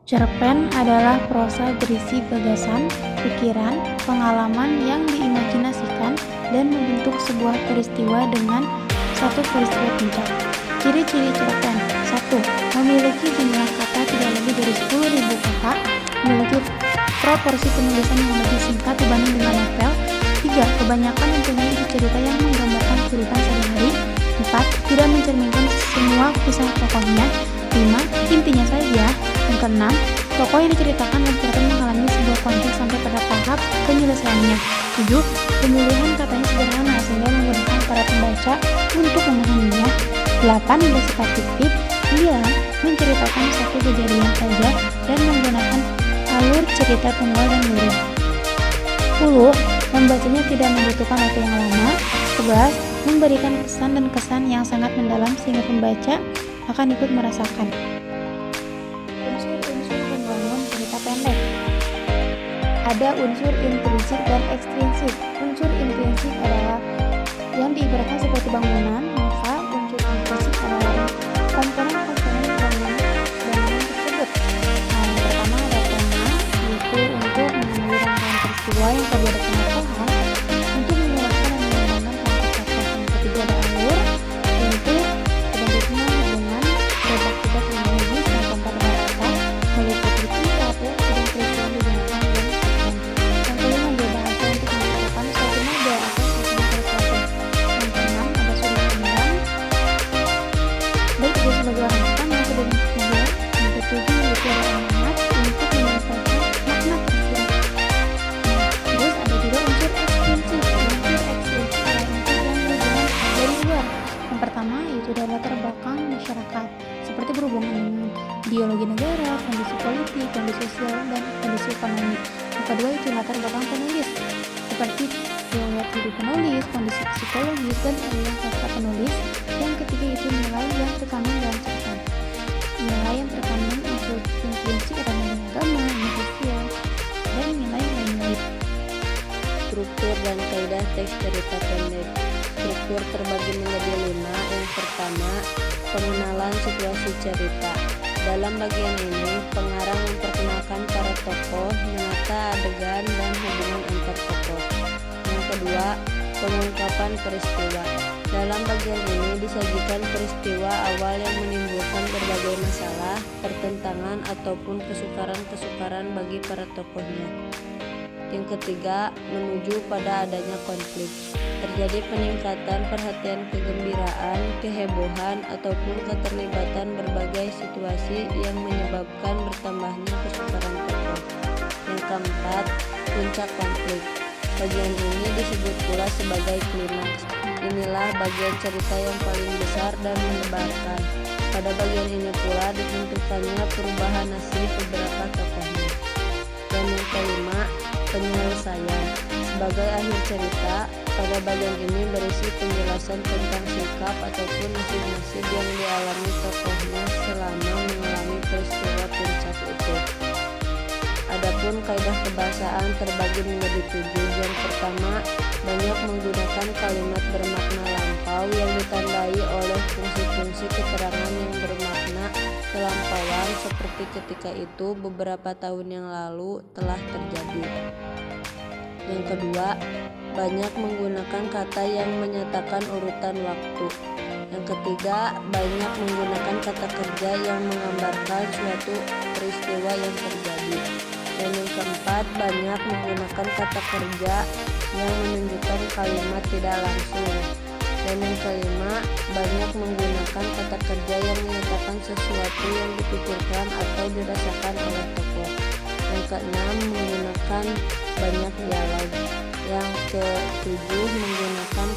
Cerpen adalah prosa berisi gagasan, pikiran, pengalaman yang diimajinasikan dan membentuk sebuah peristiwa dengan satu peristiwa puncak. Ciri-ciri cerpen: 1. Memiliki jumlah kata tidak lebih dari 10.000 kata, memiliki proporsi penulisan yang lebih singkat dibanding dengan novel. 3. Kebanyakan mempunyai isi cerita yang menggambarkan kehidupan sehari-hari. 4. Tidak mencerminkan semua kisah tokohnya. 5. Intinya saja. Yang keenam, tokoh yang diceritakan dan cerpen mengalami sebuah konflik sampai pada tahap penyelesaiannya. 7. Pemilihan katanya sederhana sehingga memudahkan para pembaca untuk memahaminya. 8. Bersifat fiktif. 9. Menceritakan satu kejadian saja dan menggunakan alur cerita tunggal dan luring. 10. Membacanya tidak membutuhkan waktu yang lama. 11. Memberikan pesan dan kesan yang sangat mendalam sehingga pembaca akan ikut merasakan. Unsur-unsur pembangun cerita pendek. Ada unsur intrinsik dan ekstrinsik. Unsur intrinsik adalah yang diibaratkan seperti bangunan, maka unsur intrinsik adalah komponen-komponen bangunan tersebut. Yang pertama ada tema, yaitu untuk mengenali rangkaian peristiwa. Yang kedua ada pengetahuan, untuk menjelaskan dan mengembangkan konsep-konsep. Yang ketiga ada alur, yaitu terbentuknya hubungan bebak-bebak yang logis. Yang keempat ada kata, meliputi tingkah dan peristiwa digunakan dan cerpen. Yang kelima ada bahasa untuk menceritakan suatu nada atau susunan kaligrafi. Yang keenam ada sudut pandang, baik itu sebagai orang Jepang. Yang ketujuh yaitu ada amanat untuk menyampaikan makna peristiwa. Terus ada juga unsur ekstrinsik. Unsur ekstrinsik adalah unsur yang berhubungan dari luar. Yang pertama yaitu dari latar belakang masyarakat, seperti berhubungan dengan ideologi negara, kondisi politik, kondisi sosial, dan kondisi ekonomi. Yang kedua itu latar belakang penulis, seperti riwayat hidup penulis, kondisi psikologis, dan aliran kata penulis. Yang ketiga itu nilai yang terkandung dalam cerpen. Nilai yang terkandung unsur intrinsik adalah nilai agama, nilai sosial, dan nilai lain-lain. Struktur dan kaidah teks cerita pendek. Struktur terbagi menjadi 5. Yang pertama, pengenalan situasi cerita. Dalam bagian ini, pengarang memperkenalkan para tokoh, menata adegan dan hubungan antar tokoh. Yang kedua, pengungkapan peristiwa. Dalam bagian ini disajikan peristiwa awal yang menimbulkan berbagai masalah, pertentangan ataupun kesukaran-kesukaran bagi para tokohnya. Yang ketiga, menuju pada adanya konflik. Terjadi peningkatan perhatian, kegembiraan, kehebohan, ataupun keterlibatan berbagai situasi yang menyebabkan bertambahnya kesukaran tokoh. Yang keempat, puncak konflik. Bagian ini disebut pula sebagai klimaks. Inilah bagian cerita yang paling besar dan mendebarkan. Pada bagian ini pula ditentukannya perubahan nasib beberapa tokohnya. Dan yang kelima, penyelesaian. Sebagai akhir cerita, pada bagian ini berisi penjelasan tentang sikap ataupun nasib-nasib yang dialami tokohnya selama mengalami peristiwa puncak itu. Adapun kaidah kebahasaan terbagi menjadi 7. Yang pertama, banyak menggunakan kalimat bermakna lampau yang ditandai oleh fungsi-fungsi keterangan yang bermakna kelampauan, seperti ketika itu, beberapa tahun yang lalu, telah terjadi. Yang kedua, banyak menggunakan kata yang menyatakan urutan waktu. Yang ketiga, banyak menggunakan kata kerja yang menggambarkan suatu peristiwa yang terjadi. Dan yang keempat, banyak menggunakan kata kerja yang menunjukkan kalimat tidak langsung. Dan yang kelima, banyak menggunakan kata kerja yang menyatakan sesuatu yang dipikirkan atau dirasakan oleh tokoh. Yang keenam, menggunakan banyak dialog. Yang ketujuh, menggunakan